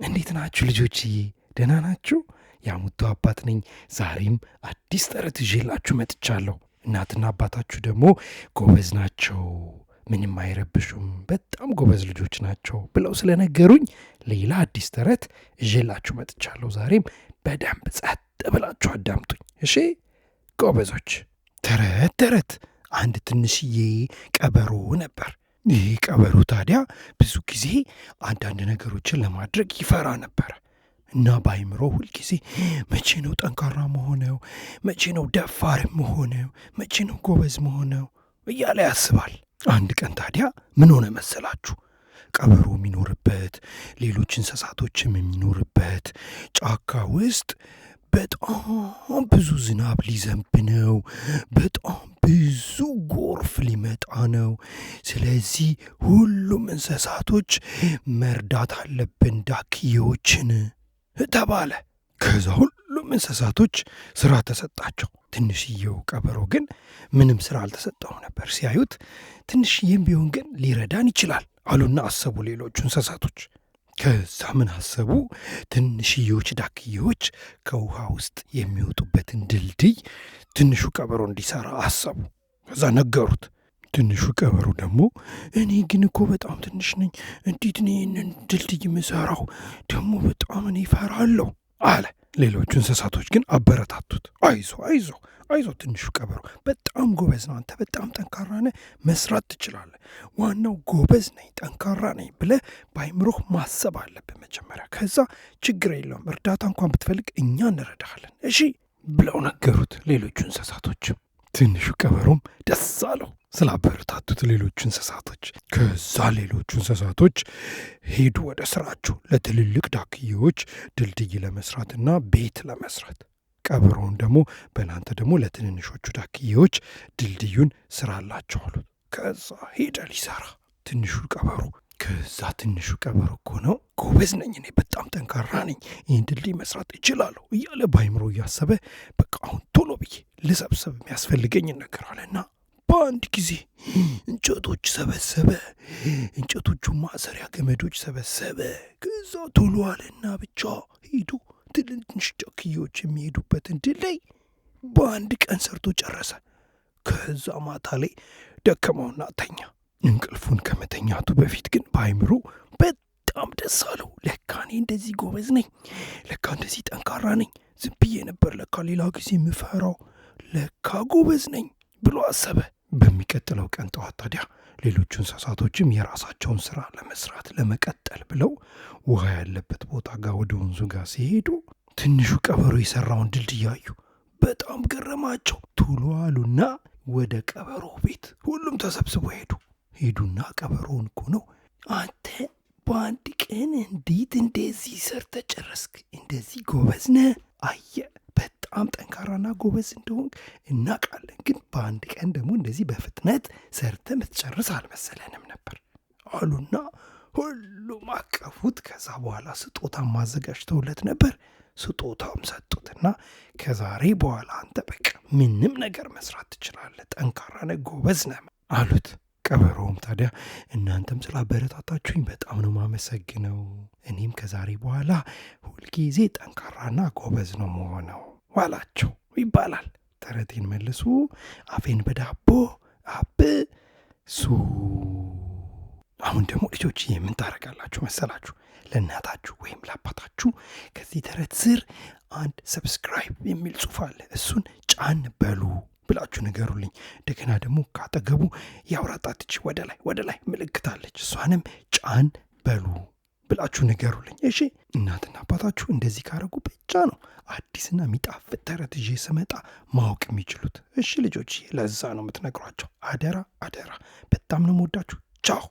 እንዴት ናችሁ ልጆችዬ? ደህና ናችሁ? የአሙቱ አባት ነኝ። ዛሬም አዲስ ተረት ይዤላችሁ መጥቻለሁ። እናትና አባታችሁ ደግሞ ጎበዝ ናቸው፣ ምንም አይረብሹም፣ በጣም ጎበዝ ልጆች ናቸው ብለው ስለነገሩኝ ሌላ አዲስ ተረት ይዤላችሁ መጥቻለሁ። ዛሬም በደንብ ጸጥ ብላችሁ አዳምጡኝ እሺ ጎበዞች። ተረት አንድ ትንሽዬ ቀበሮ ነበር። ይህ ቀበሮ ታዲያ ብዙ ጊዜ አንዳንድ ነገሮችን ለማድረግ ይፈራ ነበር እና በአይምሮ ሁልጊዜ መቼ ነው ጠንካራ መሆነው፣ መቼ ነው ደፋር መሆነው፣ መቼ ነው ጎበዝ መሆነው እያለ ያስባል። አንድ ቀን ታዲያ ምን ሆነ መሰላችሁ? ቀበሮ የሚኖርበት ሌሎች እንስሳቶችም የሚኖርበት ጫካ ውስጥ በጣም ብዙ ዝናብ ሊዘንብ ነው። በጣም ብዙ ጎርፍ ሊመጣ ነው። ስለዚህ ሁሉም እንስሳቶች መርዳት አለብን ዳክዬዎችን ተባለ። ከዛ ሁሉም እንስሳቶች ስራ ተሰጣቸው። ትንሽዬው ቀበሮ ግን ምንም ስራ አልተሰጠው ነበር። ሲያዩት ትንሽዬም ቢሆን ግን ሊረዳን ይችላል አሉና አሰቡ ሌሎቹ እንስሳቶች። ከዛ ምን አሰቡ? ትንሽዬዎች ዳክዬዎች ከውሃ ውስጥ የሚወጡበትን ድልድይ ትንሹ ቀበሮ እንዲሰራ አሰቡ። ከዛ ነገሩት። ትንሹ ቀበሮ ደግሞ እኔ ግን እኮ በጣም ትንሽ ነኝ፣ እንዴት ነው ይህንን ድልድይ የምሰራው? ደግሞ በጣም እኔ እፈራለሁ አለ። ሌሎቹ እንስሳቶች ግን አበረታቱት። አይዞ ትንሹ ቀበሮ በጣም ጎበዝ ነው፣ አንተ በጣም ጠንካራ ነህ፣ መስራት ትችላለህ። ዋናው ጎበዝ ነኝ ጠንካራ ነኝ ብለህ በአይምሮህ ማሰብ አለብህ መጀመሪያ። ከዛ ችግር የለውም እርዳታ እንኳን ብትፈልግ እኛ እንረዳሃለን እሺ ብለው ነገሩት ሌሎቹ እንስሳቶችም። ትንሹ ቀበሮም ደስ አለው ስላበረታቱት ሌሎቹ እንስሳቶች። ከዛ ሌሎቹ እንስሳቶች ሄዱ ወደ ስራቸው ለትልልቅ ዳክዬዎች ድልድይ ለመስራትና ቤት ለመስራት። ቀበሮውን ደግሞ በእናንተ ደግሞ ለትንንሾቹ ዳክዬዎች ድልድዩን ስራላቸው አሉት። ከዛ ሄደ ሊሰራ ትንሹ ቀበሮ። ከዛ ትንሹ ቀበሮ እኮ ነው ጎበዝ ነኝ እኔ በጣም ጠንካራ ነኝ፣ ይህን ድልድይ መስራት እችላለሁ እያለ በአይምሮ እያሰበ በቃ አሁን ቶሎ ብዬ ልሰብሰብ የሚያስፈልገኝን ነገር አለና በአንድ ጊዜ እንጨቶች ሰበሰበ። እንጨቶቹ ማሰሪያ ገመዶች ሰበሰበ። ከዛ ቶሎ አለና ብቻ ሄዱ ትንንሽ ዳክዬዎች የሚሄዱበትን ድልድይ በአንድ ቀን ሰርቶ ጨረሰ። ከዛ ማታ ላይ ደከመውና ተኛ። እንቅልፉን ከመተኛቱ በፊት ግን በአይምሮ በጣም ደስ አለው። ለካ እኔ እንደዚህ ጎበዝ ነኝ፣ ለካ እንደዚህ ጠንካራ ነኝ፣ ዝም ብዬ ነበር ለካ ሌላ ጊዜ የምፈራው፣ ለካ ጎበዝ ነኝ ብሎ አሰበ። በሚቀጥለው ቀን ጠዋት ታዲያ ሌሎቹ እንስሳቶችም የራሳቸውን ስራ ለመስራት ለመቀጠል ብለው ውሃ ያለበት ቦታ ጋር ወደ ወንዙ ጋር ሲሄዱ ትንሹ ቀበሮ የሰራውን ድልድይ አዩ። በጣም ገረማቸው። ቶሎ አሉና ወደ ቀበሮ ቤት ሁሉም ተሰብስቦ ሄዱና ቀበሮውን እኮ ነው አንተ በአንድ ቀን እንዴት እንደዚህ ሰርተ ጨረስክ? እንደዚህ ጎበዝ ነህ? አየ በጣም ጠንካራና ጎበዝ እንደሆንክ እናውቃለን፣ ግን በአንድ ቀን ደግሞ እንደዚህ በፍጥነት ሰርተ ምትጨርስ አልመሰለንም ነበር አሉና ሁሉም አቀፉት። ከዛ በኋላ ስጦታም ማዘጋጅተውለት ነበር። ስጦታም ሰጡትና ከዛሬ በኋላ አንተ በቃ ምንም ነገር መስራት ትችላለህ፣ ጠንካራ ነህ፣ ጎበዝ ነህ አሉት። ቀበሮውም ታዲያ እናንተም ስላበረታታችሁኝ በጣም ነው ማመሰግነው፣ እኔም ከዛሬ በኋላ ሁልጊዜ ጠንካራና ጎበዝ ነው መሆነው ዋላቸው ይባላል። ተረቴን መልሱ አፌን በዳቦ አብሱ። አሁን ደግሞ ልጆች ምን ታደርጋላችሁ መሰላችሁ? ለእናታችሁ ወይም ለአባታችሁ ከዚህ ተረት ስር አንድ ሰብስክራይብ የሚል ጽሑፍ አለ፣ እሱን ጫን በሉ ብላችሁ ንገሩልኝ። እንደገና ደግሞ ካጠገቡ የአውራ ጣት ወደ ላይ ምልክት አለች፣ እሷንም ጫን በሉ ብላችሁ ንገሩልኝ እሺ። እናትና አባታችሁ እንደዚህ ካረጉ ብቻ ነው አዲስና የሚጣፍጥ ተረት ይዤ ስመጣ ማወቅ የሚችሉት እሺ ልጆች። ለዛ ነው የምትነግሯቸው። አደራ በጣም ነው የምወዳችሁ። ቻው።